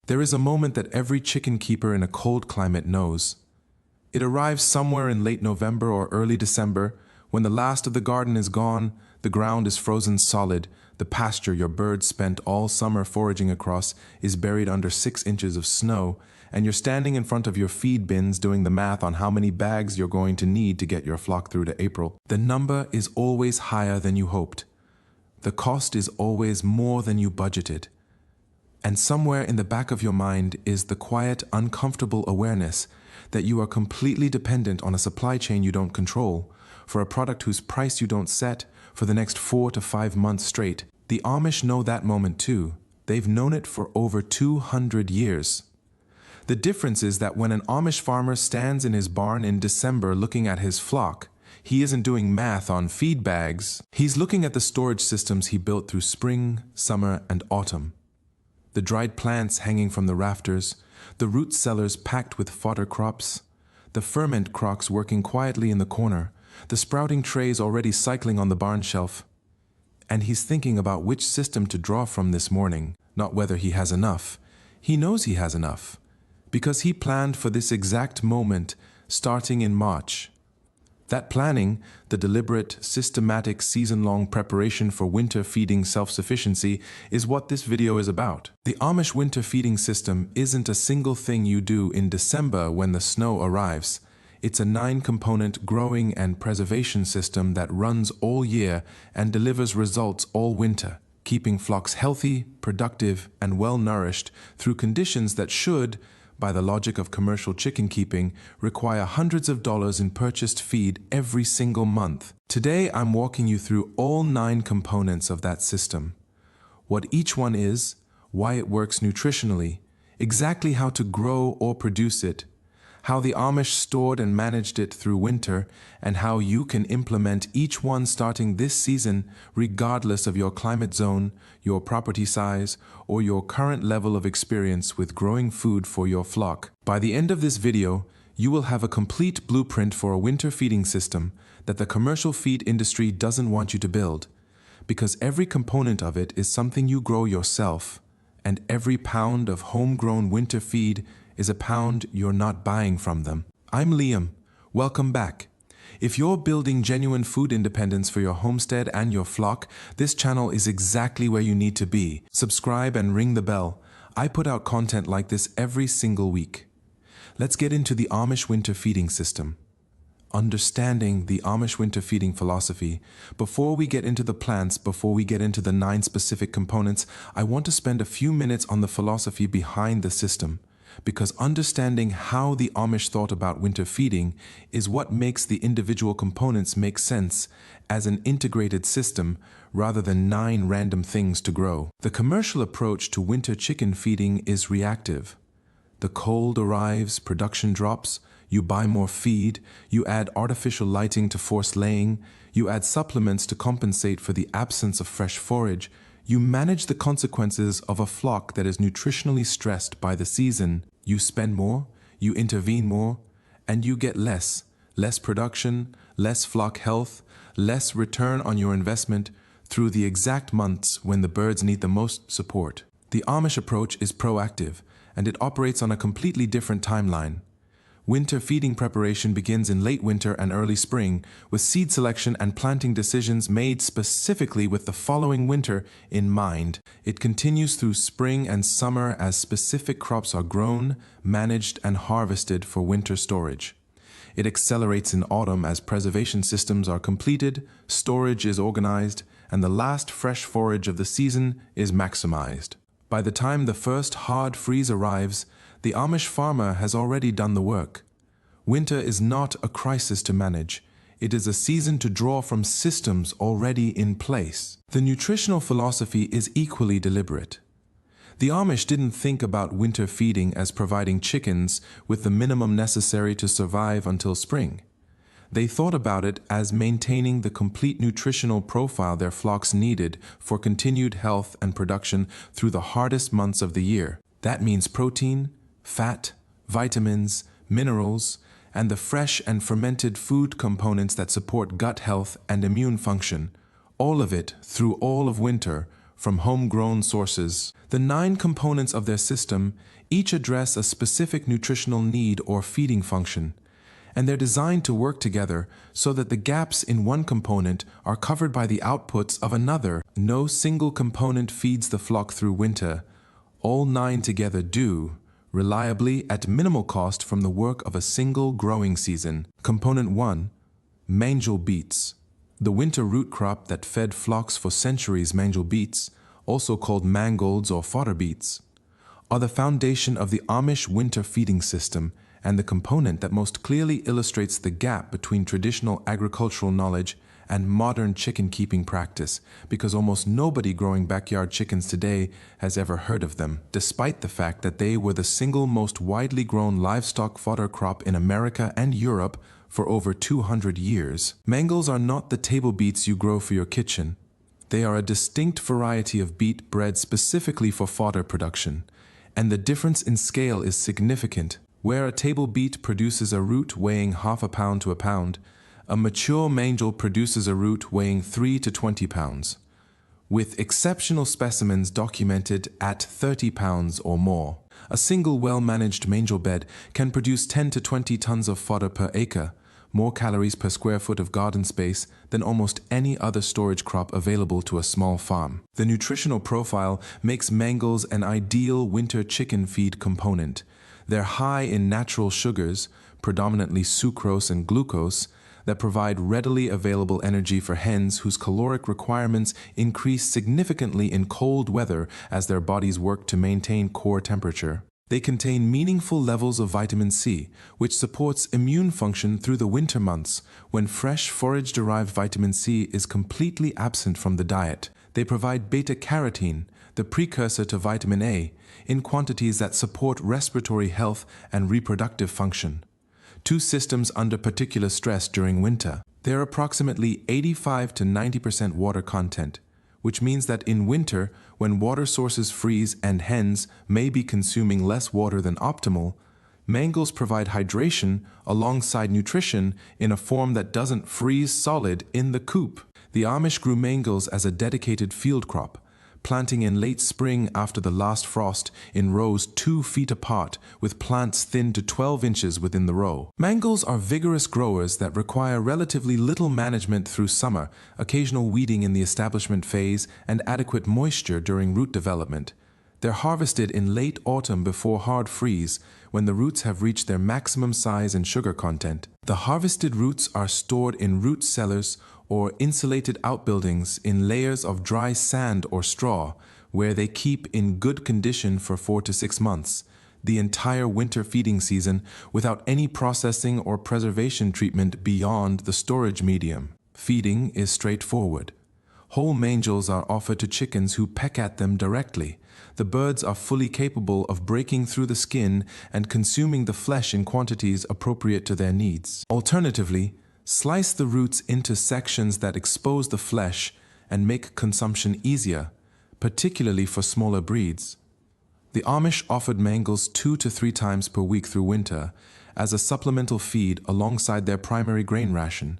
There is a moment that every chicken keeper in a cold climate knows. It arrives somewhere in late November or early December, when the last of the garden is gone, the ground is frozen solid, the pasture your birds spent all summer foraging across is buried under 6 inches of snow, and you're standing in front of your feed bins doing the math on how many bags you're going to need to get your flock through to April. The number is always higher than you hoped. The cost is always more than you budgeted. And somewhere in the back of your mind is the quiet, uncomfortable awareness that you are completely dependent on a supply chain you don't control, for a product whose price you don't set for the next 4 to 5 months straight. The Amish know that moment too. They've known it for over 200 years. The difference is that when an Amish farmer stands in his barn in December looking at his flock, he isn't doing math on feed bags. He's looking at the storage systems he built through spring, summer, and autumn. The dried plants hanging from the rafters, the root cellars packed with fodder crops, the ferment crocks working quietly in the corner, the sprouting trays already cycling on the barn shelf. And he's thinking about which system to draw from this morning, not whether he has enough. He knows he has enough, because he planned for this exact moment starting in March. That planning, the deliberate, systematic, season-long preparation for winter feeding self-sufficiency, is what this video is about. The Amish winter feeding system isn't a single thing you do in December when the snow arrives. It's a 9-component growing and preservation system that runs all year and delivers results all winter, keeping flocks healthy, productive, and well-nourished through conditions that should, by the logic of commercial chicken keeping, require hundreds of dollars in purchased feed every single month. Today, I'm walking you through all 9 components of that system. What each one is, why it works nutritionally, exactly how to grow or produce it, how the Amish stored and managed it through winter, and how you can implement each one starting this season regardless of your climate zone, your property size, or your current level of experience with growing food for your flock. By the end of this video, you will have a complete blueprint for a winter feeding system that the commercial feed industry doesn't want you to build, because every component of it is something you grow yourself, and every pound of homegrown winter feed is a pound you're not buying from them. I'm Liam. Welcome back. If you're building genuine food independence for your homestead and your flock, this channel is exactly where you need to be. Subscribe and ring the bell. I put out content like this every single week. Let's get into the Amish winter feeding system. Understanding the Amish winter feeding philosophy. Before we get into the plants, before we get into the 9 specific components, I want to spend a few minutes on the philosophy behind the system, because understanding how the Amish thought about winter feeding is what makes the individual components make sense as an integrated system rather than 9 random things to grow. The commercial approach to winter chicken feeding is reactive. The cold arrives, production drops, you buy more feed, you add artificial lighting to force laying, you add supplements to compensate for the absence of fresh forage. You manage the consequences of a flock that is nutritionally stressed by the season. You spend more, you intervene more, and you get less production, less flock health, less return on your investment through the exact months when the birds need the most support. The Amish approach is proactive, and it operates on a completely different timeline. Winter feeding preparation begins in late winter and early spring, with seed selection and planting decisions made specifically with the following winter in mind. It continues through spring and summer as specific crops are grown, managed, and harvested for winter storage. It accelerates in autumn as preservation systems are completed, storage is organized, and the last fresh forage of the season is maximized. By the time the first hard freeze arrives, the Amish farmer has already done the work. Winter is not a crisis to manage. It is a season to draw from systems already in place. The nutritional philosophy is equally deliberate. The Amish didn't think about winter feeding as providing chickens with the minimum necessary to survive until spring. They thought about it as maintaining the complete nutritional profile their flocks needed for continued health and production through the hardest months of the year. That means protein, fat, vitamins, minerals, and the fresh and fermented food components that support gut health and immune function, all of it through all of winter, from homegrown sources. The 9 components of their system each address a specific nutritional need or feeding function, and they're designed to work together so that the gaps in one component are covered by the outputs of another. No single component feeds the flock through winter. All 9 together do, reliably at minimal cost from the work of a single growing season. Component 1. Mangel beets. The winter root crop that fed flocks for centuries, mangel beets, also called mangolds or fodder beets, are the foundation of the Amish winter feeding system and the component that most clearly illustrates the gap between traditional agricultural knowledge and modern chicken keeping practice, because almost nobody growing backyard chickens today has ever heard of them, despite the fact that they were the single most widely grown livestock fodder crop in America and Europe for over 200 years. Mangels are not the table beets you grow for your kitchen. They are a distinct variety of beet bred specifically for fodder production, and the difference in scale is significant. Where a table beet produces a root weighing half a pound to a pound, a mature mangel produces a root weighing 3 to 20 pounds, with exceptional specimens documented at 30 pounds or more. A single well-managed mangel bed can produce 10 to 20 tons of fodder per acre, more calories per square foot of garden space than almost any other storage crop available to a small farm. The nutritional profile makes mangels an ideal winter chicken feed component. They're high in natural sugars, predominantly sucrose and glucose, that provide readily available energy for hens whose caloric requirements increase significantly in cold weather as their bodies work to maintain core temperature. They contain meaningful levels of vitamin C, which supports immune function through the winter months when fresh forage-derived vitamin C is completely absent from the diet. They provide beta-carotene, the precursor to vitamin A, in quantities that support respiratory health and reproductive function, 2 systems under particular stress during winter. They're approximately 85 to 90% water content, which means that in winter, when water sources freeze and hens may be consuming less water than optimal, mangels provide hydration alongside nutrition in a form that doesn't freeze solid in the coop. The Amish grew mangels as a dedicated field crop, planting in late spring after the last frost in rows 2 feet apart with plants thin to 12 inches within the row. Mangels are vigorous growers that require relatively little management through summer, occasional weeding in the establishment phase, and adequate moisture during root development. They're harvested in late autumn before hard freeze, when the roots have reached their maximum size and sugar content. The harvested roots are stored in root cellars or insulated outbuildings in layers of dry sand or straw, where they keep in good condition for 4 to 6 months, the entire winter feeding season, without any processing or preservation treatment beyond the storage medium. Feeding is straightforward. Whole mangels are offered to chickens who peck at them directly. The birds are fully capable of breaking through the skin and consuming the flesh in quantities appropriate to their needs. Alternatively, slice the roots into sections that expose the flesh and make consumption easier, particularly for smaller breeds. The Amish offered mangels 2 to 3 times per week through winter as a supplemental feed alongside their primary grain ration,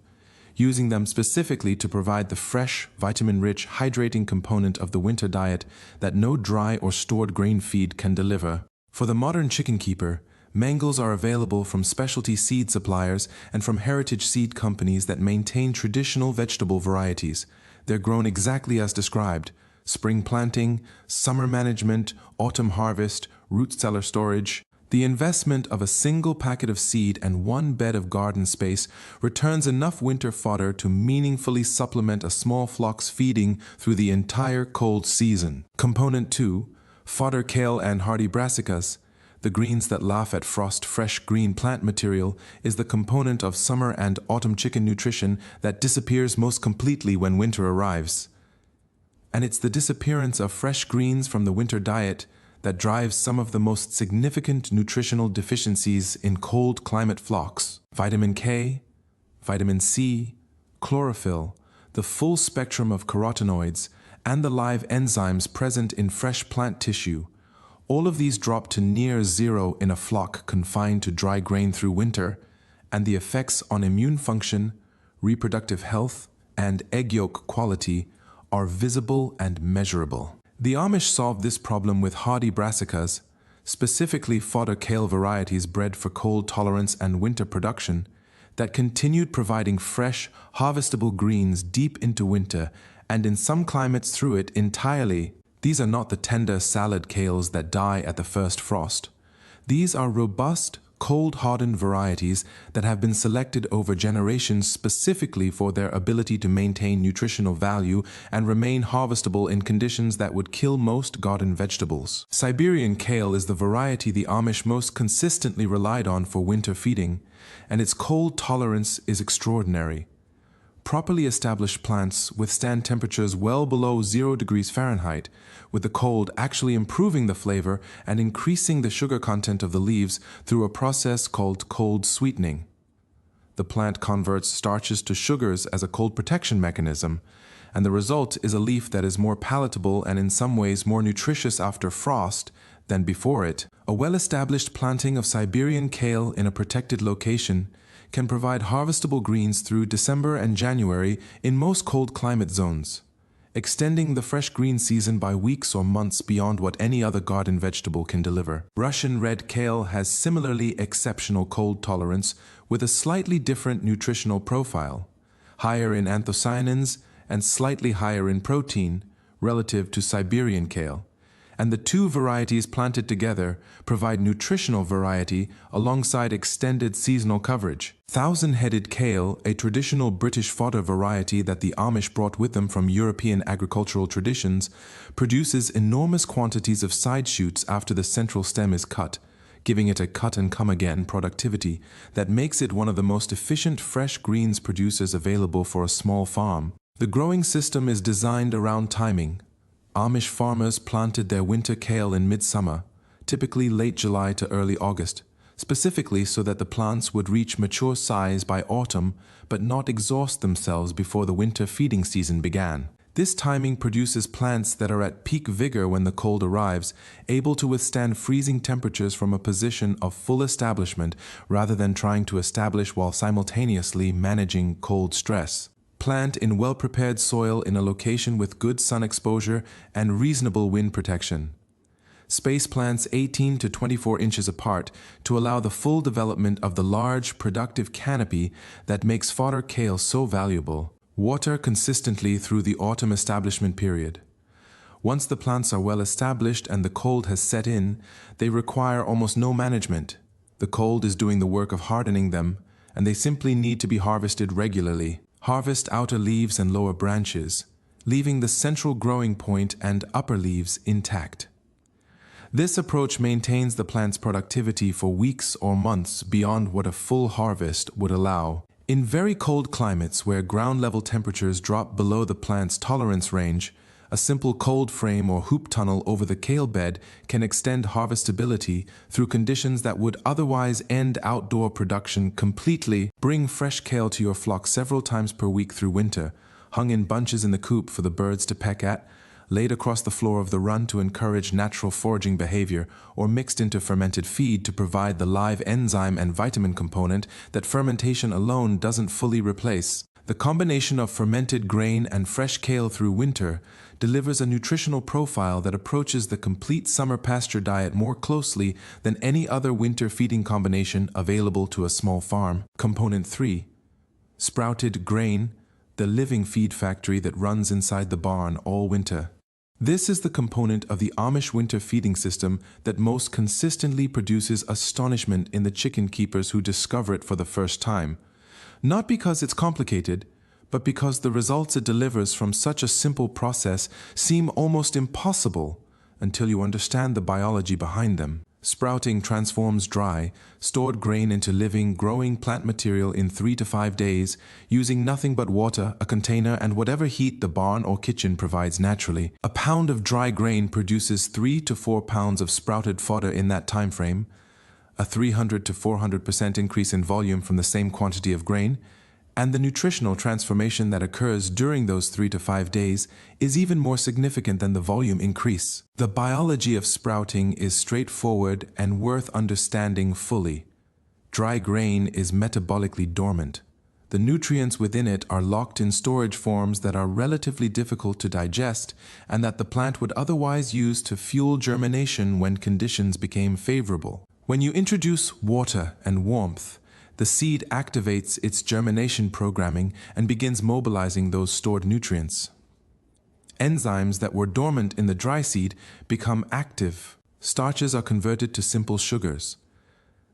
using them specifically to provide the fresh, vitamin-rich, hydrating component of the winter diet that no dry or stored grain feed can deliver. For the modern chicken keeper, mangels are available from specialty seed suppliers and from heritage seed companies that maintain traditional vegetable varieties. They're grown exactly as described: spring planting, summer management, autumn harvest, root cellar storage. The investment of a single packet of seed and 1 bed of garden space returns enough winter fodder to meaningfully supplement a small flock's feeding through the entire cold season. Component 2, fodder kale and hardy brassicas, the greens that laugh at frost. Fresh green plant material is the component of summer and autumn chicken nutrition that disappears most completely when winter arrives. And it's the disappearance of fresh greens from the winter diet that drives some of the most significant nutritional deficiencies in cold climate flocks. Vitamin K, vitamin C, chlorophyll, the full spectrum of carotenoids, and the live enzymes present in fresh plant tissue. All of these drop to near zero in a flock confined to dry grain through winter, and the effects on immune function, reproductive health, and egg yolk quality are visible and measurable. The Amish solved this problem with hardy brassicas, specifically fodder kale varieties bred for cold tolerance and winter production, that continued providing fresh, harvestable greens deep into winter and in some climates through it entirely. These are not the tender salad kales that die at the first frost. These are robust, cold-hardened varieties that have been selected over generations specifically for their ability to maintain nutritional value and remain harvestable in conditions that would kill most garden vegetables. Siberian kale is the variety the Amish most consistently relied on for winter feeding, and its cold tolerance is extraordinary. Properly established plants withstand temperatures well below 0 degrees Fahrenheit, with the cold actually improving the flavor and increasing the sugar content of the leaves through a process called cold sweetening. The plant converts starches to sugars as a cold protection mechanism, and the result is a leaf that is more palatable and in some ways more nutritious after frost than before it. A well-established planting of Siberian kale in a protected location can provide harvestable greens through December and January in most cold climate zones, extending the fresh green season by weeks or months beyond what any other garden vegetable can deliver. Russian red kale has similarly exceptional cold tolerance with a slightly different nutritional profile, higher in anthocyanins and slightly higher in protein relative to Siberian kale, and the two varieties planted together provide nutritional variety alongside extended seasonal coverage. Thousand-headed kale, a traditional British fodder variety that the Amish brought with them from European agricultural traditions, produces enormous quantities of side shoots after the central stem is cut, giving it a cut-and-come-again productivity that makes it one of the most efficient fresh greens producers available for a small farm. The growing system is designed around timing. Amish farmers planted their winter kale in midsummer, typically late July to early August, specifically so that the plants would reach mature size by autumn but not exhaust themselves before the winter feeding season began. This timing produces plants that are at peak vigor when the cold arrives, able to withstand freezing temperatures from a position of full establishment rather than trying to establish while simultaneously managing cold stress. Plant in well-prepared soil in a location with good sun exposure and reasonable wind protection. Space plants 18 to 24 inches apart to allow the full development of the large, productive canopy that makes fodder kale so valuable. Water consistently through the autumn establishment period. Once the plants are well established and the cold has set in, they require almost no management. The cold is doing the work of hardening them, and they simply need to be harvested regularly. Harvest outer leaves and lower branches, leaving the central growing point and upper leaves intact. This approach maintains the plant's productivity for weeks or months beyond what a full harvest would allow. In very cold climates where ground-level temperatures drop below the plant's tolerance range, a simple cold frame or hoop tunnel over the kale bed can extend harvestability through conditions that would otherwise end outdoor production completely. Bring fresh kale to your flock several times per week through winter, hung in bunches in the coop for the birds to peck at, laid across the floor of the run to encourage natural foraging behavior, or mixed into fermented feed to provide the live enzyme and vitamin component that fermentation alone doesn't fully replace. The combination of fermented grain and fresh kale through winter delivers a nutritional profile that approaches the complete summer pasture diet more closely than any other winter feeding combination available to a small farm. Component 3. Sprouted grain, the living feed factory that runs inside the barn all winter. This is the component of the Amish winter feeding system that most consistently produces astonishment in the chicken keepers who discover it for the first time. Not because it's complicated, but because the results it delivers from such a simple process seem almost impossible until you understand the biology behind them. Sprouting transforms dry, stored grain into living, growing plant material in 3 to 5 days, using nothing but water, a container, and whatever heat the barn or kitchen provides naturally. A pound of dry grain produces 3 to 4 pounds of sprouted fodder in that time frame, a 300 to 400% increase in volume from the same quantity of grain, and the nutritional transformation that occurs during those 3 to 5 days is even more significant than the volume increase. The biology of sprouting is straightforward and worth understanding fully. Dry grain is metabolically dormant. The nutrients within it are locked in storage forms that are relatively difficult to digest and that the plant would otherwise use to fuel germination when conditions became favorable. When you introduce water and warmth, the seed activates its germination programming and begins mobilizing those stored nutrients. Enzymes that were dormant in the dry seed become active. Starches are converted to simple sugars.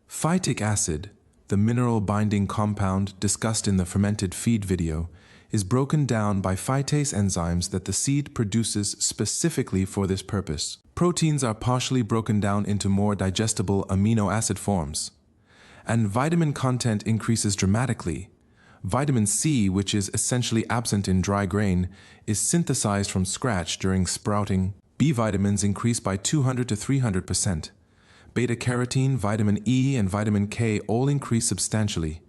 Phytic acid, the mineral binding compound discussed in the fermented feed video, is broken down by phytase enzymes that the seed produces specifically for this purpose. Proteins are partially broken down into more digestible amino acid forms. And vitamin content increases dramatically. Vitamin C, which is essentially absent in dry grain, is synthesized from scratch during sprouting. B vitamins increase by 200 to 300%. Beta-carotene, vitamin E, and vitamin K all increase substantially.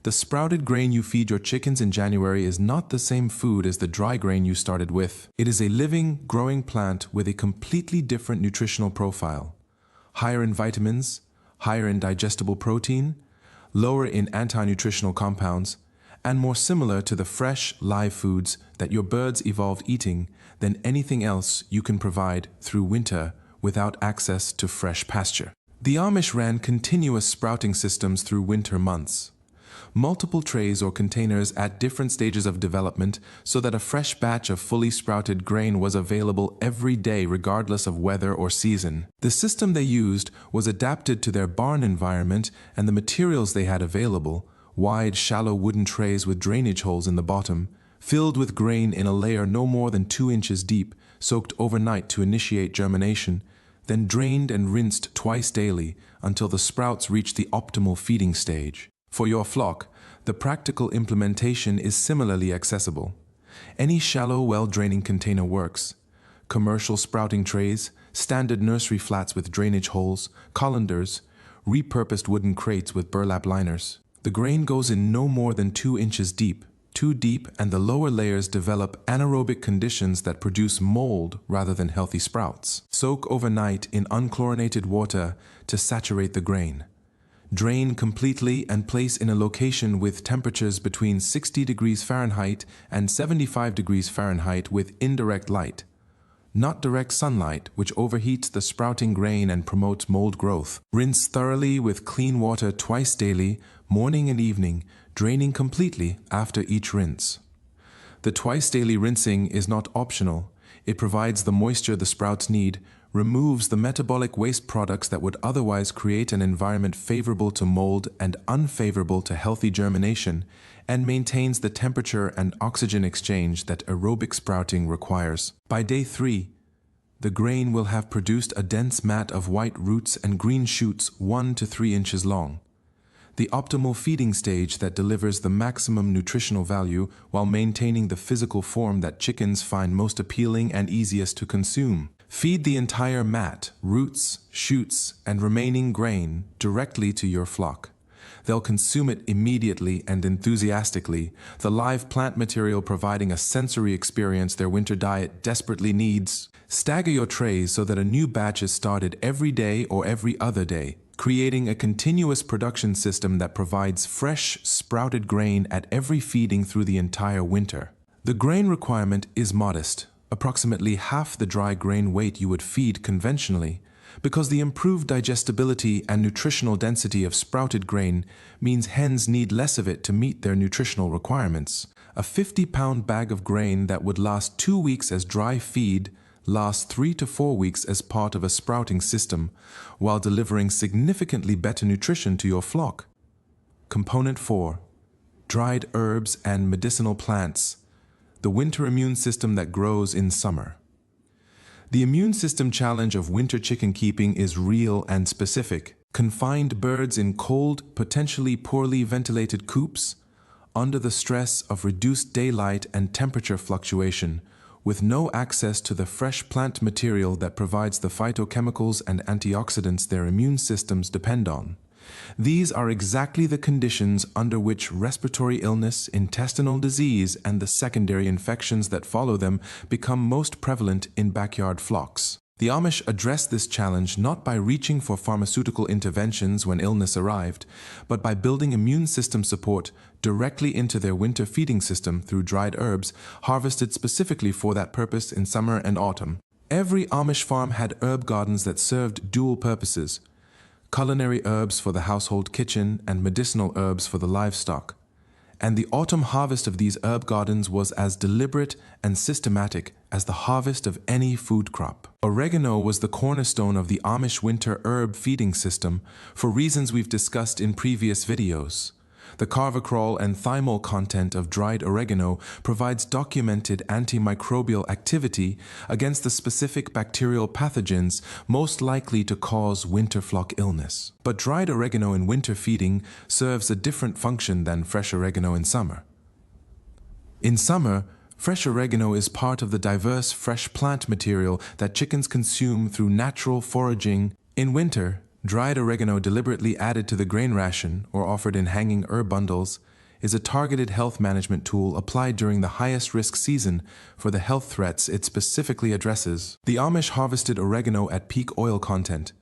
The sprouted grain you feed your chickens in January is not the same food as the dry grain you started with. It is a living, growing plant with a completely different nutritional profile. Higher in vitamins, higher in digestible protein, lower in anti-nutritional compounds, and more similar to the fresh, live foods that your birds evolved eating than anything else you can provide through winter without access to fresh pasture. The Amish ran continuous sprouting systems through winter months. Multiple trays or containers at different stages of development so that a fresh batch of fully sprouted grain was available every day regardless of weather or season. The system they used was adapted to their barn environment and the materials they had available, wide, shallow wooden trays with drainage holes in the bottom, filled with grain in a layer no more than 2 inches deep, soaked overnight to initiate germination, then drained and rinsed twice daily until the sprouts reach the optimal feeding stage. For your flock, the practical implementation is similarly accessible. Any shallow, well-draining container works. Commercial sprouting trays, standard nursery flats with drainage holes, colanders, repurposed wooden crates with burlap liners. The grain goes in no more than 2 inches deep, too deep, and the lower layers develop anaerobic conditions that produce mold rather than healthy sprouts. Soak overnight in unchlorinated water to saturate the grain. Drain completely and place in a location with temperatures between 60 degrees Fahrenheit and 75 degrees Fahrenheit with indirect light, not direct sunlight, which overheats the sprouting grain and promotes mold growth. Rinse thoroughly with clean water twice daily, morning and evening, draining completely after each rinse. The twice daily rinsing is not optional. It provides the moisture the sprouts need, removes the metabolic waste products that would otherwise create an environment favorable to mold and unfavorable to healthy germination, and maintains the temperature and oxygen exchange that aerobic sprouting requires. By day 3, the grain will have produced a dense mat of white roots and green shoots 1 to 3 inches long. The optimal feeding stage that delivers the maximum nutritional value while maintaining the physical form that chickens find most appealing and easiest to consume. Feed the entire mat, roots, shoots, and remaining grain directly to your flock. They'll consume it immediately and enthusiastically, the live plant material providing a sensory experience their winter diet desperately needs. Stagger your trays so that a new batch is started every day or every other day, creating a continuous production system that provides fresh, sprouted grain at every feeding through the entire winter. The grain requirement is modest, approximately half the dry grain weight you would feed conventionally, because the improved digestibility and nutritional density of sprouted grain means hens need less of it to meet their nutritional requirements. A 50-pound bag of grain that would last 2 weeks as dry feed lasts 3 to 4 weeks as part of a sprouting system, while delivering significantly better nutrition to your flock. Component 4. Dried herbs and medicinal plants. The winter immune system that grows in summer. The immune system challenge of winter chicken keeping is real and specific. Confined birds in cold, potentially poorly ventilated coops, under the stress of reduced daylight and temperature fluctuation, with no access to the fresh plant material that provides the phytochemicals and antioxidants their immune systems depend on. These are exactly the conditions under which respiratory illness, intestinal disease, and the secondary infections that follow them become most prevalent in backyard flocks. The Amish addressed this challenge not by reaching for pharmaceutical interventions when illness arrived, but by building immune system support directly into their winter feeding system through dried herbs harvested specifically for that purpose in summer and autumn. Every Amish farm had herb gardens that served dual purposes: culinary herbs for the household kitchen and medicinal herbs for the livestock. And the autumn harvest of these herb gardens was as deliberate and systematic as the harvest of any food crop. Oregano was the cornerstone of the Amish winter herb feeding system for reasons we've discussed in previous videos. The carvacrol and thymol content of dried oregano provides documented antimicrobial activity against the specific bacterial pathogens most likely to cause winter flock illness. But dried oregano in winter feeding serves a different function than fresh oregano in summer. In summer, fresh oregano is part of the diverse fresh plant material that chickens consume through natural foraging. In winter, dried oregano deliberately added to the grain ration or offered in hanging herb bundles is a targeted health management tool applied during the highest risk season for the health threats it specifically addresses. The Amish harvested oregano at peak oil content,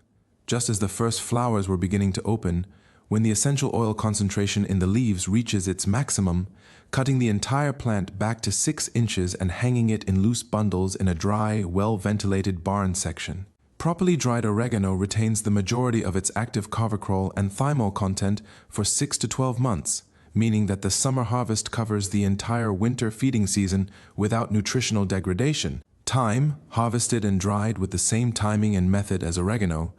just as the first flowers were beginning to open, when the essential oil concentration in the leaves reaches its maximum, cutting the entire plant back to 6 inches and hanging it in loose bundles in a dry, well-ventilated barn section. Properly dried oregano retains the majority of its active carvacrol and thymol content for 6 to 12 months, meaning that the summer harvest covers the entire winter feeding season without nutritional degradation. Thyme, harvested and dried with the same timing and method as oregano,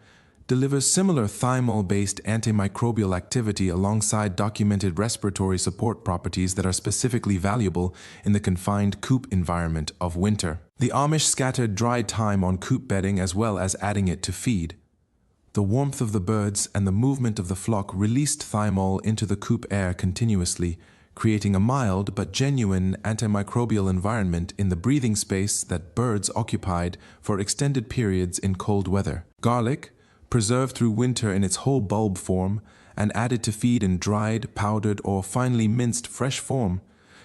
delivers similar thymol-based antimicrobial activity alongside documented respiratory support properties that are specifically valuable in the confined coop environment of winter. The Amish scattered dried thyme on coop bedding as well as adding it to feed. The warmth of the birds and the movement of the flock released thymol into the coop air continuously, creating a mild but genuine antimicrobial environment in the breathing space that birds occupied for extended periods in cold weather. Garlic, preserved through winter in its whole bulb form and added to feed in dried, powdered, or finely minced fresh form,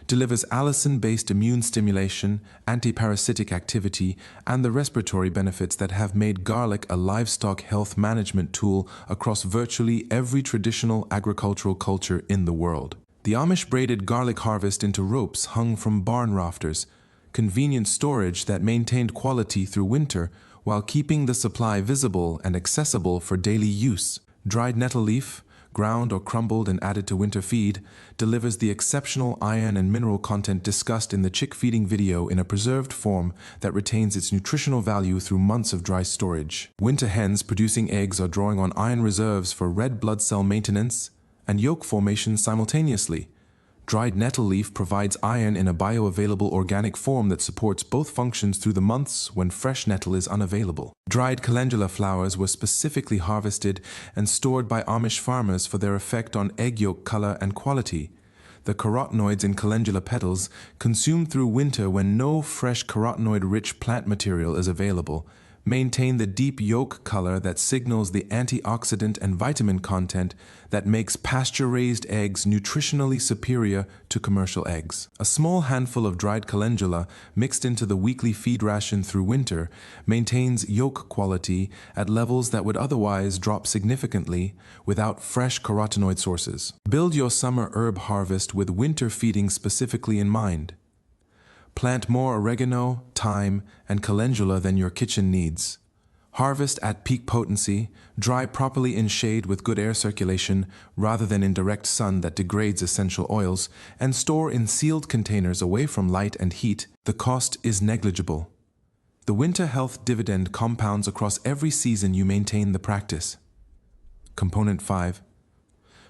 delivers allicin-based immune stimulation, antiparasitic activity, and the respiratory benefits that have made garlic a livestock health management tool across virtually every traditional agricultural culture in the world. The Amish braided garlic harvest into ropes hung from barn rafters, convenient storage that maintained quality through winter while keeping the supply visible and accessible for daily use. Dried nettle leaf, ground or crumbled and added to winter feed, delivers the exceptional iron and mineral content discussed in the chick feeding video in a preserved form that retains its nutritional value through months of dry storage. Winter hens producing eggs are drawing on iron reserves for red blood cell maintenance and yolk formation simultaneously. Dried nettle leaf provides iron in a bioavailable organic form that supports both functions through the months when fresh nettle is unavailable. Dried calendula flowers were specifically harvested and stored by Amish farmers for their effect on egg yolk color and quality. The carotenoids in calendula petals, consumed through winter when no fresh carotenoid-rich plant material is available, maintain the deep yolk color that signals the antioxidant and vitamin content that makes pasture-raised eggs nutritionally superior to commercial eggs. A small handful of dried calendula mixed into the weekly feed ration through winter maintains yolk quality at levels that would otherwise drop significantly without fresh carotenoid sources. Build your summer herb harvest with winter feeding specifically in mind. Plant more oregano, thyme, and calendula than your kitchen needs. Harvest at peak potency, dry properly in shade with good air circulation rather than in direct sun that degrades essential oils, and store in sealed containers away from light and heat. The cost is negligible. The winter health dividend compounds across every season you maintain the practice. Component 5.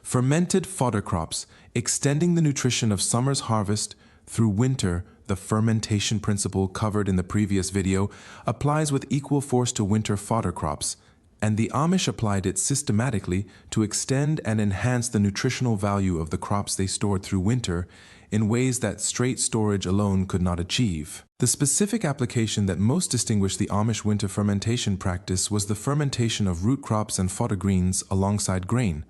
Fermented fodder crops, extending the nutrition of summer's harvest through winter. The fermentation principle covered in the previous video applies with equal force to winter fodder crops, and the Amish applied it systematically to extend and enhance the nutritional value of the crops they stored through winter in ways that straight storage alone could not achieve. The specific application that most distinguished the Amish winter fermentation practice was the fermentation of root crops and fodder greens alongside grain.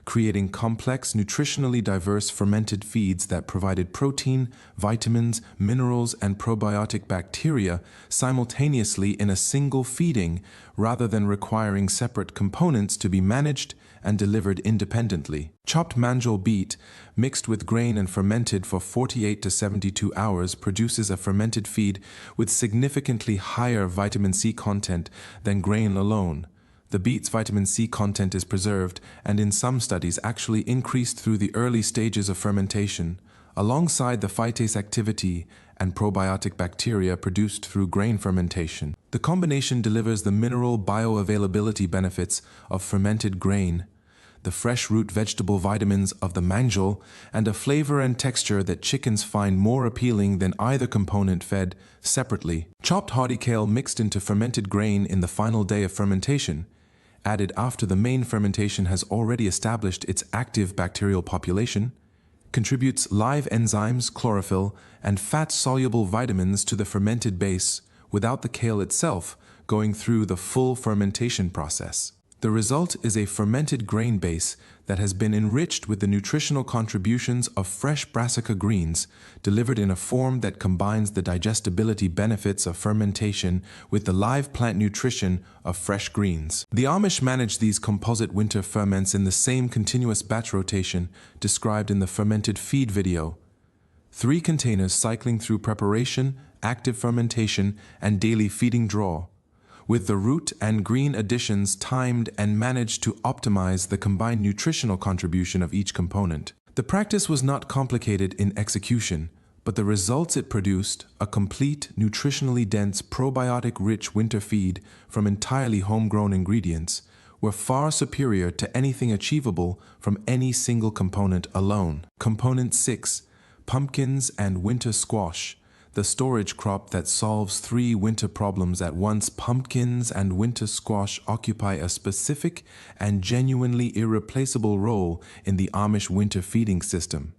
creating complex, nutritionally diverse fermented feeds that provided protein, vitamins, minerals, and probiotic bacteria simultaneously in a single feeding, rather than requiring separate components to be managed and delivered independently. Chopped manjol beet, mixed with grain and fermented for 48 to 72 hours, produces a fermented feed with significantly higher vitamin C content than grain alone. The beet's vitamin C content is preserved and in some studies actually increased through the early stages of fermentation, alongside the phytase activity and probiotic bacteria produced through grain fermentation. The combination delivers the mineral bioavailability benefits of fermented grain, the fresh root vegetable vitamins of the manjol, and a flavor and texture that chickens find more appealing than either component fed separately. Chopped hardy kale mixed into fermented grain in the final day of fermentation, added after the main fermentation has already established its active bacterial population, contributes live enzymes, chlorophyll, and fat-soluble vitamins to the fermented base without the kale itself going through the full fermentation process. The result is a fermented grain base that has been enriched with the nutritional contributions of fresh brassica greens, delivered in a form that combines the digestibility benefits of fermentation with the live plant nutrition of fresh greens. The Amish manage these composite winter ferments in the same continuous batch rotation described in the fermented feed video. 3 containers cycling through preparation, active fermentation, and daily feeding draw, with the root and green additions timed and managed to optimize the combined nutritional contribution of each component. The practice was not complicated in execution, but the results it produced, a complete, nutritionally dense, probiotic-rich winter feed from entirely homegrown ingredients, were far superior to anything achievable from any single component alone. Component 6, pumpkins and winter squash, the storage crop that solves 3 winter problems at once. Pumpkins and winter squash occupy a specific and genuinely irreplaceable role in the Amish winter feeding system,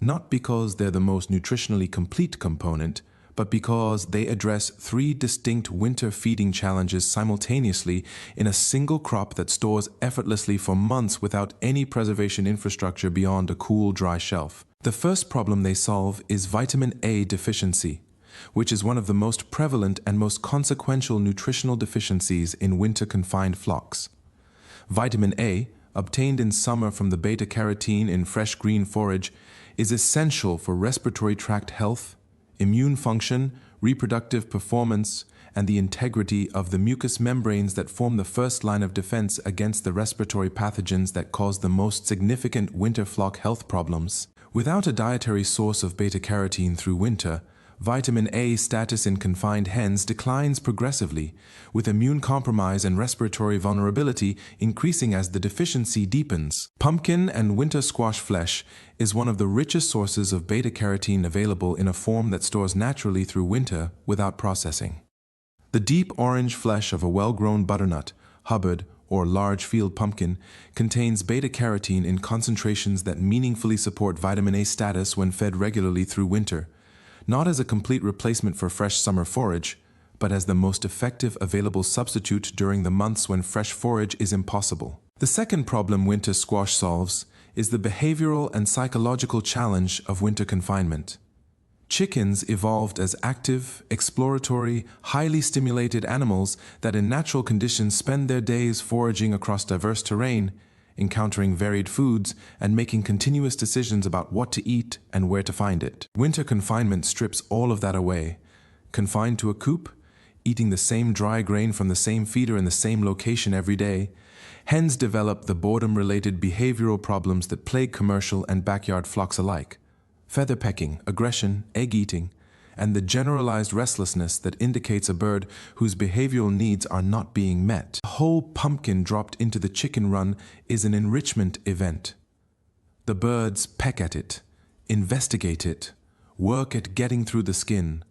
not because they're the most nutritionally complete component, but because they address 3 distinct winter feeding challenges simultaneously in a single crop that stores effortlessly for months without any preservation infrastructure beyond a cool, dry shelf. The first problem they solve is vitamin A deficiency, which is one of the most prevalent and most consequential nutritional deficiencies in winter-confined flocks. Vitamin A, obtained in summer from the beta-carotene in fresh green forage, is essential for respiratory tract health, immune function, reproductive performance, and the integrity of the mucous membranes that form the first line of defense against the respiratory pathogens that cause the most significant winter flock health problems. Without a dietary source of beta-carotene through winter, vitamin A status in confined hens declines progressively, with immune compromise and respiratory vulnerability increasing as the deficiency deepens. Pumpkin and winter squash flesh is one of the richest sources of beta-carotene available in a form that stores naturally through winter without processing. The deep orange flesh of a well-grown butternut, Hubbard, or large field pumpkin, contains beta-carotene in concentrations that meaningfully support vitamin A status when fed regularly through winter, not as a complete replacement for fresh summer forage, but as the most effective available substitute during the months when fresh forage is impossible. The second problem winter squash solves is the behavioral and psychological challenge of winter confinement. Chickens evolved as active, exploratory, highly stimulated animals that in natural conditions spend their days foraging across diverse terrain, encountering varied foods, and making continuous decisions about what to eat and where to find it. Winter confinement strips all of that away. Confined to a coop, eating the same dry grain from the same feeder in the same location every day, hens develop the boredom-related behavioral problems that plague commercial and backyard flocks alike. Feather pecking, aggression, egg eating, and the generalized restlessness that indicates a bird whose behavioral needs are not being met. A whole pumpkin dropped into the chicken run is an enrichment event. The birds peck at it, investigate it, work at getting through the skin,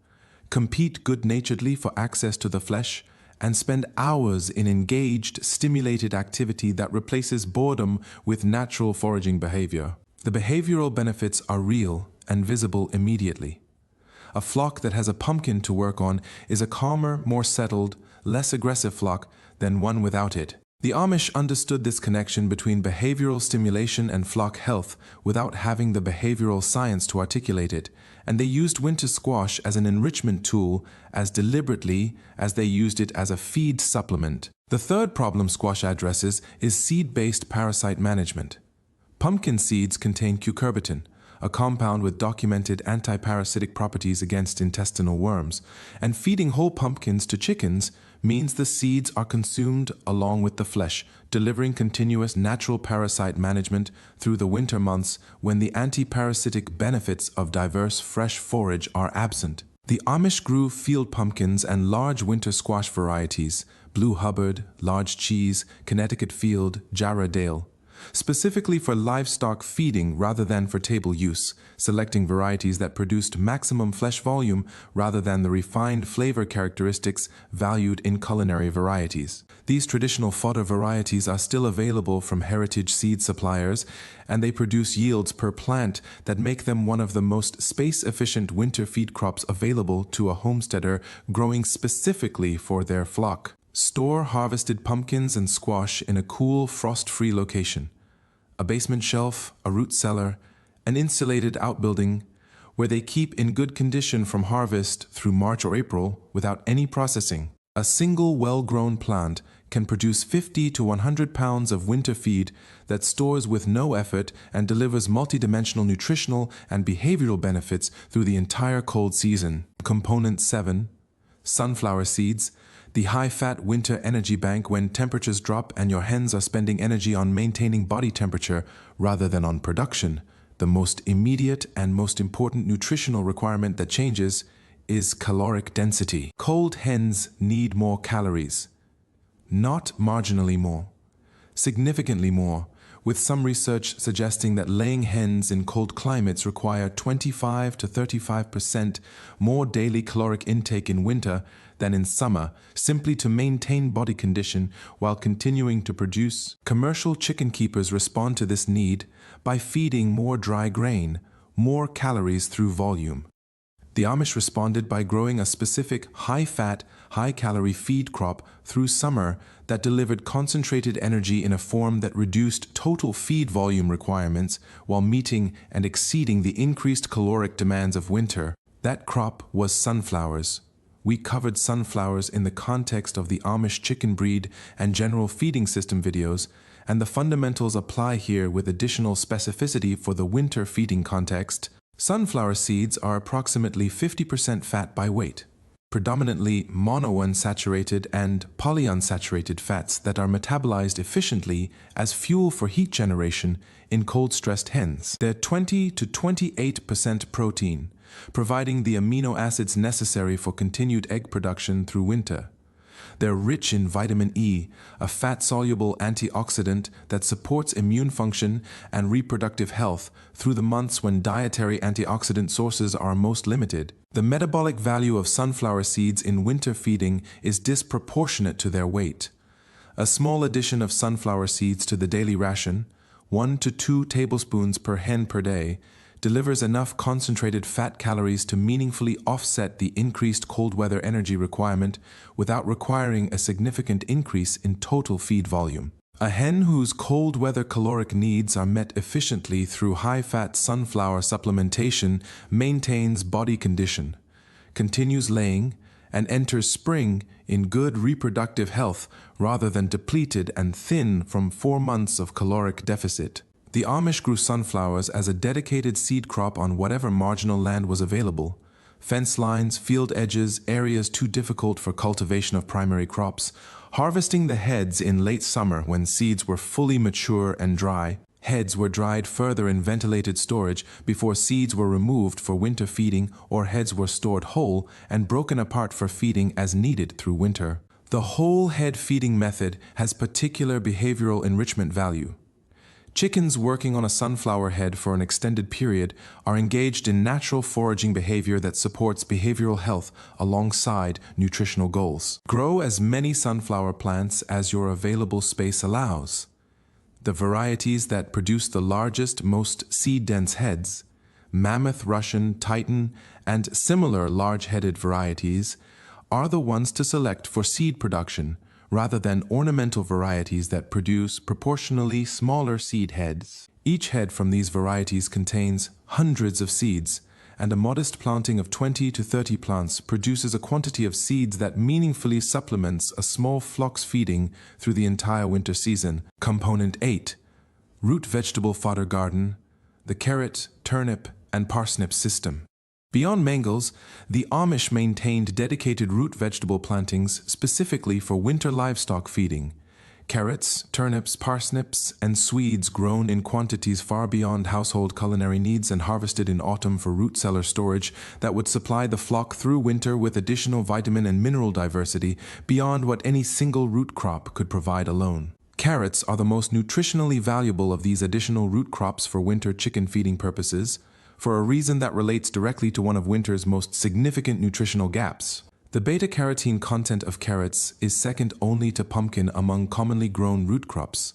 compete good-naturedly for access to the flesh, and spend hours in engaged, stimulated activity that replaces boredom with natural foraging behavior. The behavioral benefits are real and visible immediately. A flock that has a pumpkin to work on is a calmer, more settled, less aggressive flock than one without it. The Amish understood this connection between behavioral stimulation and flock health without having the behavioral science to articulate it, and they used winter squash as an enrichment tool as deliberately as they used it as a feed supplement. The third problem squash addresses is seed-based parasite management. Pumpkin seeds contain cucurbitin, a compound with documented antiparasitic properties against intestinal worms, and feeding whole pumpkins to chickens means the seeds are consumed along with the flesh, delivering continuous natural parasite management through the winter months when the antiparasitic benefits of diverse fresh forage are absent. The Amish grew field pumpkins and large winter squash varieties, Blue Hubbard, Large Cheese, Connecticut Field, Jarrah Dale, specifically for livestock feeding rather than for table use, selecting varieties that produced maximum flesh volume rather than the refined flavor characteristics valued in culinary varieties. These traditional fodder varieties are still available from heritage seed suppliers, and they produce yields per plant that make them one of the most space-efficient winter feed crops available to a homesteader growing specifically for their flock. Store harvested pumpkins and squash in a cool, frost-free location. A basement shelf, a root cellar, an insulated outbuilding where they keep in good condition from harvest through March or April without any processing. A single well-grown plant can produce 50 to 100 pounds of winter feed that stores with no effort and delivers multidimensional nutritional and behavioral benefits through the entire cold season. Component 7. Sunflower seeds. The high-fat winter energy bank when temperatures drop and your hens are spending energy on maintaining body temperature rather than on production. The most immediate and most important nutritional requirement that changes is caloric density. Cold hens need more calories. Not marginally more. Significantly more, with some research suggesting that laying hens in cold climates require 25 to 35% more daily caloric intake in winter than in summer, simply to maintain body condition while continuing to produce. Commercial chicken keepers respond to this need by feeding more dry grain, more calories through volume. The Amish responded by growing a specific high-fat, high-calorie feed crop through summer that delivered concentrated energy in a form that reduced total feed volume requirements while meeting and exceeding the increased caloric demands of winter. That crop was sunflowers. We covered sunflowers in the context of the Amish chicken breed and general feeding system videos, and the fundamentals apply here with additional specificity for the winter feeding context. Sunflower seeds are approximately 50% fat by weight, predominantly monounsaturated and polyunsaturated fats that are metabolized efficiently as fuel for heat generation in cold-stressed hens. They're 20 to 28% protein, providing the amino acids necessary for continued egg production through winter. They're rich in vitamin E, a fat-soluble antioxidant that supports immune function and reproductive health through the months when dietary antioxidant sources are most limited. The metabolic value of sunflower seeds in winter feeding is disproportionate to their weight. A small addition of sunflower seeds to the daily ration, 1 to 2 tablespoons per hen per day, delivers enough concentrated fat calories to meaningfully offset the increased cold weather energy requirement without requiring a significant increase in total feed volume. A hen whose cold weather caloric needs are met efficiently through high-fat sunflower supplementation maintains body condition, continues laying, and enters spring in good reproductive health rather than depleted and thin from 4 months of caloric deficit. The Amish grew sunflowers as a dedicated seed crop on whatever marginal land was available. Fence lines, field edges, areas too difficult for cultivation of primary crops, harvesting the heads in late summer when seeds were fully mature and dry. Heads were dried further in ventilated storage before seeds were removed for winter feeding, or heads were stored whole and broken apart for feeding as needed through winter. The whole head feeding method has particular behavioral enrichment value. Chickens working on a sunflower head for an extended period are engaged in natural foraging behavior that supports behavioral health alongside nutritional goals. Grow as many sunflower plants as your available space allows. The varieties that produce the largest, most seed-dense heads, Mammoth, Russian, Titan, and similar large-headed varieties, are the ones to select for seed production, rather than ornamental varieties that produce proportionally smaller seed heads. Each head from these varieties contains hundreds of seeds, and a modest planting of 20 to 30 plants produces a quantity of seeds that meaningfully supplements a small flock's feeding through the entire winter season. Component 8. Root vegetable fodder garden, the carrot, turnip, and parsnip system. Beyond mangels, the Amish maintained dedicated root vegetable plantings specifically for winter livestock feeding. Carrots, turnips, parsnips, and swedes grown in quantities far beyond household culinary needs and harvested in autumn for root cellar storage that would supply the flock through winter with additional vitamin and mineral diversity beyond what any single root crop could provide alone. Carrots are the most nutritionally valuable of these additional root crops for winter chicken feeding purposes, for a reason that relates directly to one of winter's most significant nutritional gaps. The beta-carotene content of carrots is second only to pumpkin among commonly grown root crops,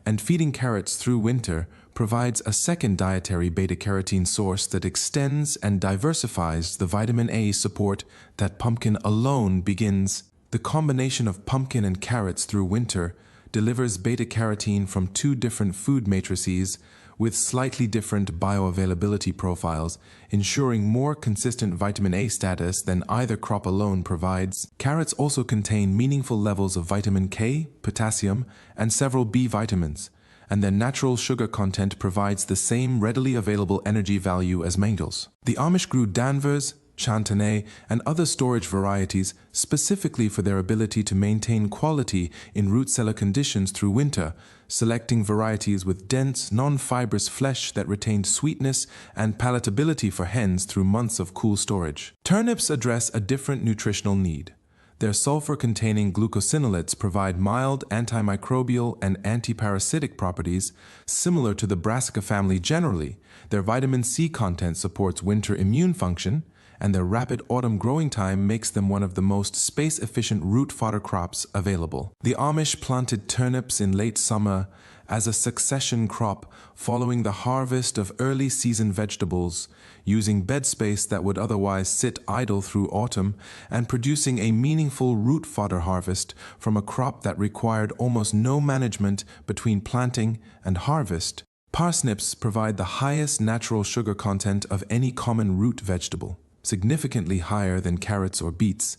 and feeding carrots through winter provides a second dietary beta-carotene source that extends and diversifies the vitamin A support that pumpkin alone begins. The combination of pumpkin and carrots through winter delivers beta-carotene from two different food matrices with slightly different bioavailability profiles, ensuring more consistent vitamin A status than either crop alone provides. Carrots also contain meaningful levels of vitamin K, potassium, and several B vitamins, and their natural sugar content provides the same readily available energy value as mangels. The Amish grew Danvers, Chantenay, and other storage varieties specifically for their ability to maintain quality in root cellar conditions through winter, selecting varieties with dense, non-fibrous flesh that retained sweetness and palatability for hens through months of cool storage. Turnips address a different nutritional need. Their sulfur-containing glucosinolates provide mild antimicrobial and antiparasitic properties similar to the brassica family generally. Their vitamin C content supports winter immune function, and their rapid autumn growing time makes them one of the most space-efficient root fodder crops available. The Amish planted turnips in late summer as a succession crop following the harvest of early season vegetables, using bed space that would otherwise sit idle through autumn and producing a meaningful root fodder harvest from a crop that required almost no management between planting and harvest. Parsnips provide the highest natural sugar content of any common root vegetable, significantly higher than carrots or beets,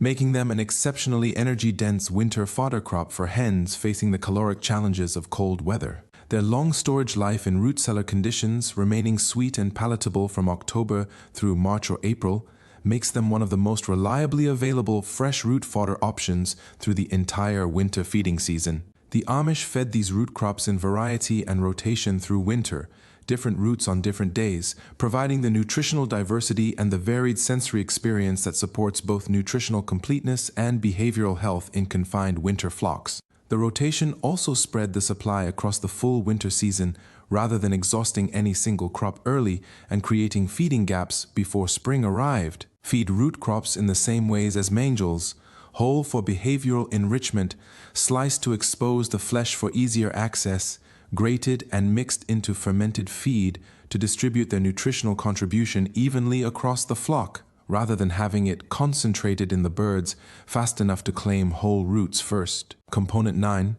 making them an exceptionally energy-dense winter fodder crop for hens facing the caloric challenges of cold weather. Their long storage life in root cellar conditions, remaining sweet and palatable from October through March or April, makes them one of the most reliably available fresh root fodder options through the entire winter feeding season. The Amish fed these root crops in variety and rotation through winter, different roots on different days, providing the nutritional diversity and the varied sensory experience that supports both nutritional completeness and behavioral health in confined winter flocks. The rotation also spread the supply across the full winter season rather than exhausting any single crop early and creating feeding gaps before spring arrived. Feed root crops in the same ways as mangels, whole for behavioral enrichment, sliced to expose the flesh for easier access, grated and mixed into fermented feed to distribute their nutritional contribution evenly across the flock, rather than having it concentrated in the birds fast enough to claim whole roots first. Component 9.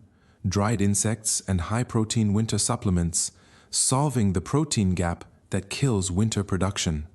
Dried insects and high-protein winter supplements, solving the protein gap that kills winter production.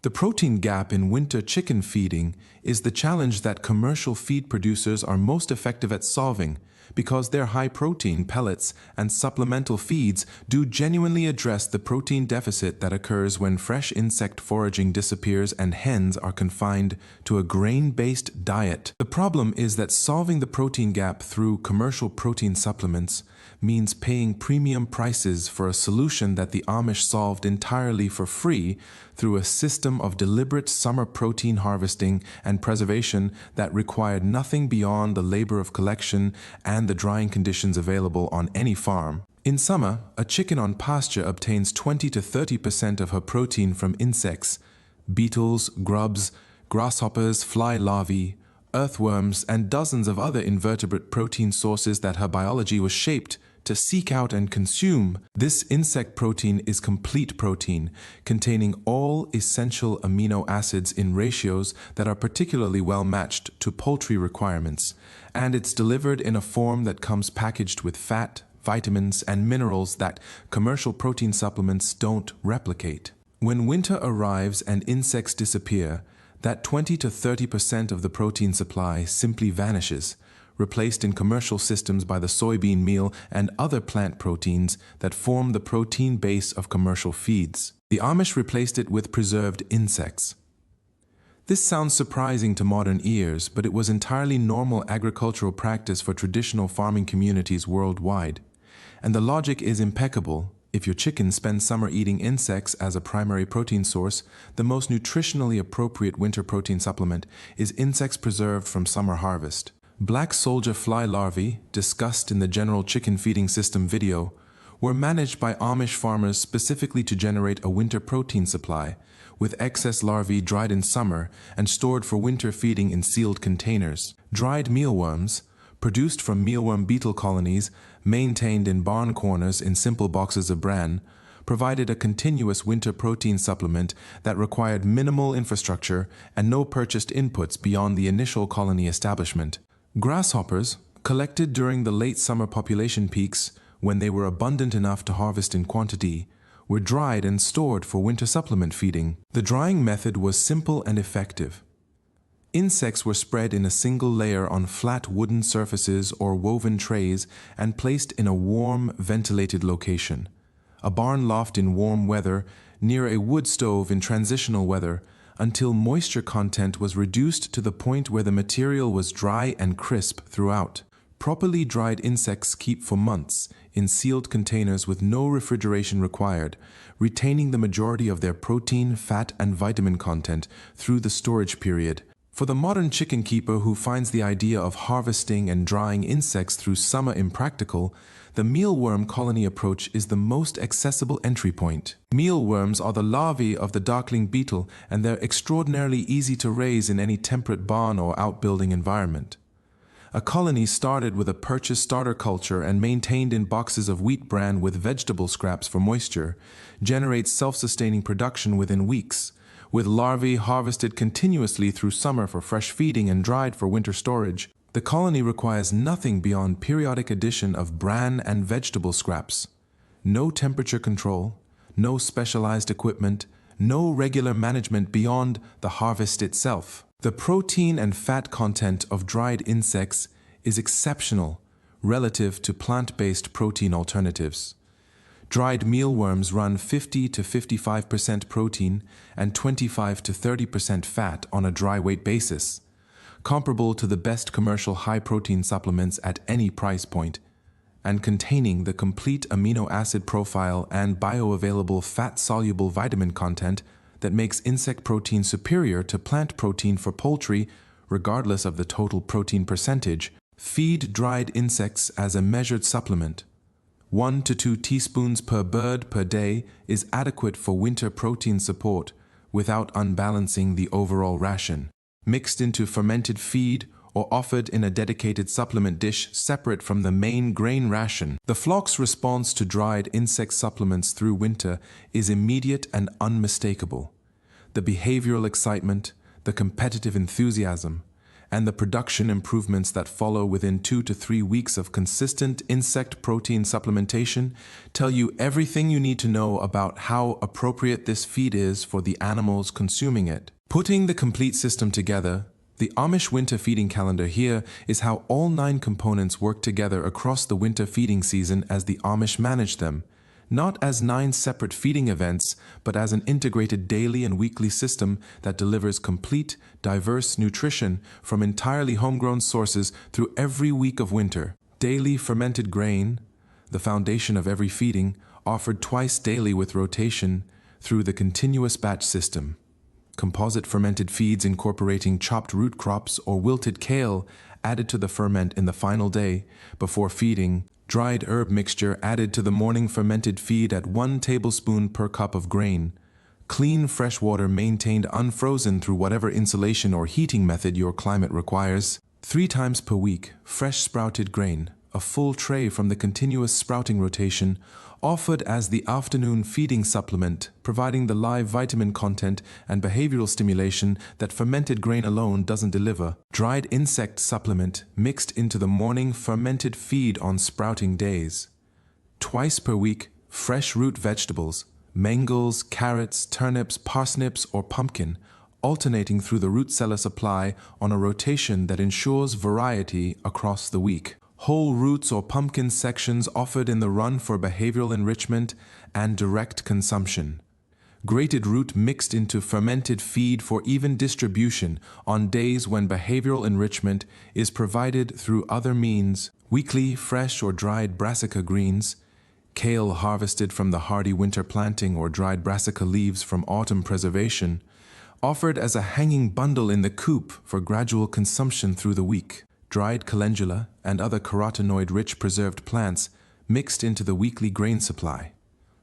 The protein gap in winter chicken feeding is the challenge that commercial feed producers are most effective at solving, because their high-protein pellets and supplemental feeds do genuinely address the protein deficit that occurs when fresh insect foraging disappears and hens are confined to a grain-based diet. The problem is that solving the protein gap through commercial protein supplements means paying premium prices for a solution that the Amish solved entirely for free through a system of deliberate summer protein harvesting and preservation that required nothing beyond the labor of collection and the drying conditions available on any farm. In summer, a chicken on pasture obtains 20 to 30% of her protein from insects, beetles, grubs, grasshoppers, fly larvae, earthworms, and dozens of other invertebrate protein sources that her biology was shaped to seek out and consume. This insect protein is complete protein, containing all essential amino acids in ratios that are particularly well matched to poultry requirements, and it's delivered in a form that comes packaged with fat, vitamins, and minerals that commercial protein supplements don't replicate. When winter arrives and insects disappear, that 20 to 30% of the protein supply simply vanishes, replaced in commercial systems by the soybean meal and other plant proteins that form the protein base of commercial feeds. The Amish replaced it with preserved insects. This sounds surprising to modern ears, but it was entirely normal agricultural practice for traditional farming communities worldwide. And the logic is impeccable. If your chickens spend summer eating insects as a primary protein source, the most nutritionally appropriate winter protein supplement is insects preserved from summer harvest. Black soldier fly larvae, discussed in the general chicken feeding system video, were managed by Amish farmers specifically to generate a winter protein supply, with excess larvae dried in summer and stored for winter feeding in sealed containers. Dried mealworms, produced from mealworm beetle colonies maintained in barn corners in simple boxes of bran, provided a continuous winter protein supplement that required minimal infrastructure and no purchased inputs beyond the initial colony establishment. Grasshoppers, collected during the late summer population peaks when they were abundant enough to harvest in quantity, were dried and stored for winter supplement feeding. The drying method was simple and effective. Insects were spread in a single layer on flat wooden surfaces or woven trays and placed in a warm, ventilated location. A barn loft in warm weather, near a wood stove in transitional weather, until moisture content was reduced to the point where the material was dry and crisp throughout. Properly dried insects keep for months in sealed containers with no refrigeration required, retaining the majority of their protein, fat, and vitamin content through the storage period. For the modern chicken keeper who finds the idea of harvesting and drying insects through summer impractical, the mealworm colony approach is the most accessible entry point. Mealworms are the larvae of the darkling beetle, and they're extraordinarily easy to raise in any temperate barn or outbuilding environment. A colony started with a purchased starter culture and maintained in boxes of wheat bran with vegetable scraps for moisture generates self-sustaining production within weeks, with larvae harvested continuously through summer for fresh feeding and dried for winter storage. The colony requires nothing beyond periodic addition of bran and vegetable scraps. No temperature control, no specialized equipment, no regular management beyond the harvest itself. The protein and fat content of dried insects is exceptional relative to plant-based protein alternatives. Dried mealworms run 50 to 55% protein and 25 to 30% fat on a dry weight basis, comparable to the best commercial high-protein supplements at any price point, and containing the complete amino acid profile and bioavailable fat-soluble vitamin content that makes insect protein superior to plant protein for poultry, regardless of the total protein percentage. Feed dried insects as a measured supplement. 1 to 2 teaspoons per bird per day is adequate for winter protein support without unbalancing the overall ration. Mixed into fermented feed or offered in a dedicated supplement dish separate from the main grain ration. The flock's response to dried insect supplements through winter is immediate and unmistakable. The behavioral excitement, the competitive enthusiasm, and the production improvements that follow within 2 to 3 weeks of consistent insect protein supplementation tell you everything you need to know about how appropriate this feed is for the animals consuming it. Putting the complete system together, the Amish winter feeding calendar here is how all 9 components work together across the winter feeding season as the Amish manage them, not as 9 separate feeding events, but as an integrated daily and weekly system that delivers complete, diverse nutrition from entirely homegrown sources through every week of winter. Daily fermented grain, the foundation of every feeding, offered twice daily with rotation through the continuous batch system. Composite fermented feeds incorporating chopped root crops or wilted kale added to the ferment in the final day before feeding. Dried herb mixture added to the morning fermented feed at 1 tablespoon per cup of grain. Clean fresh water maintained unfrozen through whatever insulation or heating method your climate requires. 3 times per week, fresh sprouted grain, a full tray from the continuous sprouting rotation, offered as the afternoon feeding supplement, providing the live vitamin content and behavioral stimulation that fermented grain alone doesn't deliver. Dried insect supplement mixed into the morning fermented feed on sprouting days. Twice per week, fresh root vegetables, mangels, carrots, turnips, parsnips, or pumpkin, alternating through the root cellar supply on a rotation that ensures variety across the week. Whole roots or pumpkin sections offered in the run for behavioral enrichment and direct consumption. Grated root mixed into fermented feed for even distribution on days when behavioral enrichment is provided through other means. Weekly fresh or dried brassica greens, kale harvested from the hardy winter planting or dried brassica leaves from autumn preservation, offered as a hanging bundle in the coop for gradual consumption through the week. Dried calendula and other carotenoid-rich preserved plants mixed into the weekly grain supply.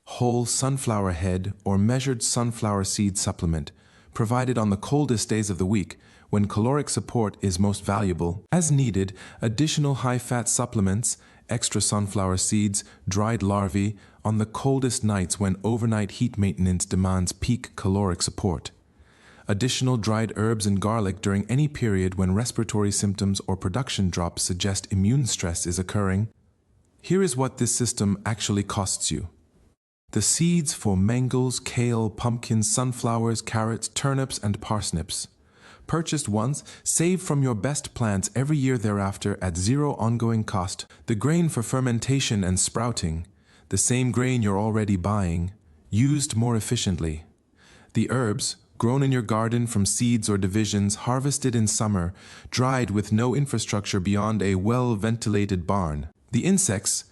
Whole sunflower head or measured sunflower seed supplement provided on the coldest days of the week when caloric support is most valuable. As needed, additional high-fat supplements, extra sunflower seeds, dried larvae on the coldest nights when overnight heat maintenance demands peak caloric support. Additional dried herbs and garlic during any period when respiratory symptoms or production drops suggest immune stress is occurring. Here is what this system actually costs you. The seeds for mangels, kale, pumpkins, sunflowers, carrots, turnips, and parsnips. Purchased once, save from your best plants every year thereafter at zero ongoing cost. The grain for fermentation and sprouting, the same grain you're already buying, used more efficiently. The herbs, grown in your garden from seeds or divisions, harvested in summer, dried with no infrastructure beyond a well-ventilated barn. The insects,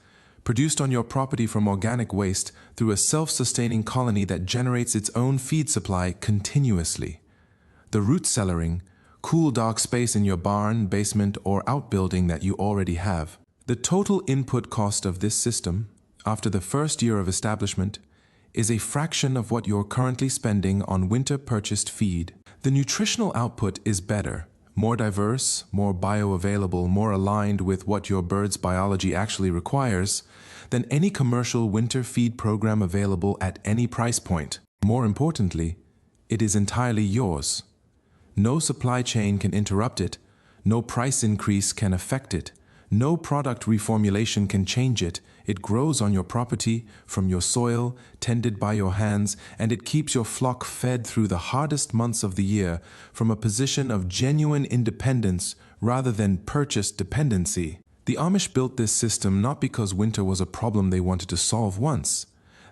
produced on your property from organic waste through a self-sustaining colony that generates its own feed supply continuously. The root cellaring, cool dark space in your barn, basement, or outbuilding that you already have. The total input cost of this system, after the first year of establishment, is a fraction of what you're currently spending on winter-purchased feed. The nutritional output is better, more diverse, more bioavailable, more aligned with what your bird's biology actually requires than any commercial winter feed program available at any price point. More importantly, it is entirely yours. No supply chain can interrupt it, no price increase can affect it, no product reformulation can change it. It grows on your property, from your soil, tended by your hands, and it keeps your flock fed through the hardest months of the year from a position of genuine independence rather than purchased dependency. The Amish built this system not because winter was a problem they wanted to solve once.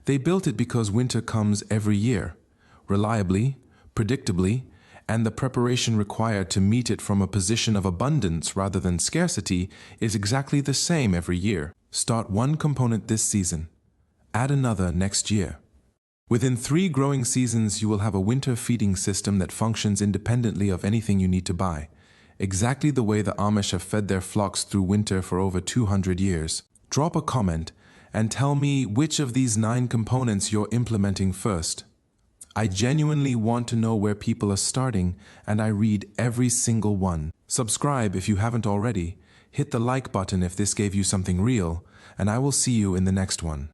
They built it because winter comes every year, reliably, predictably, and the preparation required to meet it from a position of abundance rather than scarcity is exactly the same every year. Start one component this season. Add another next year. Within 3 growing seasons, you will have a winter feeding system that functions independently of anything you need to buy, exactly the way the Amish have fed their flocks through winter for over 200 years. Drop a comment and tell me which of these 9 components you're implementing first. I genuinely want to know where people are starting, and I read every single one. Subscribe if you haven't already. Hit the like button if this gave you something real, and I will see you in the next one.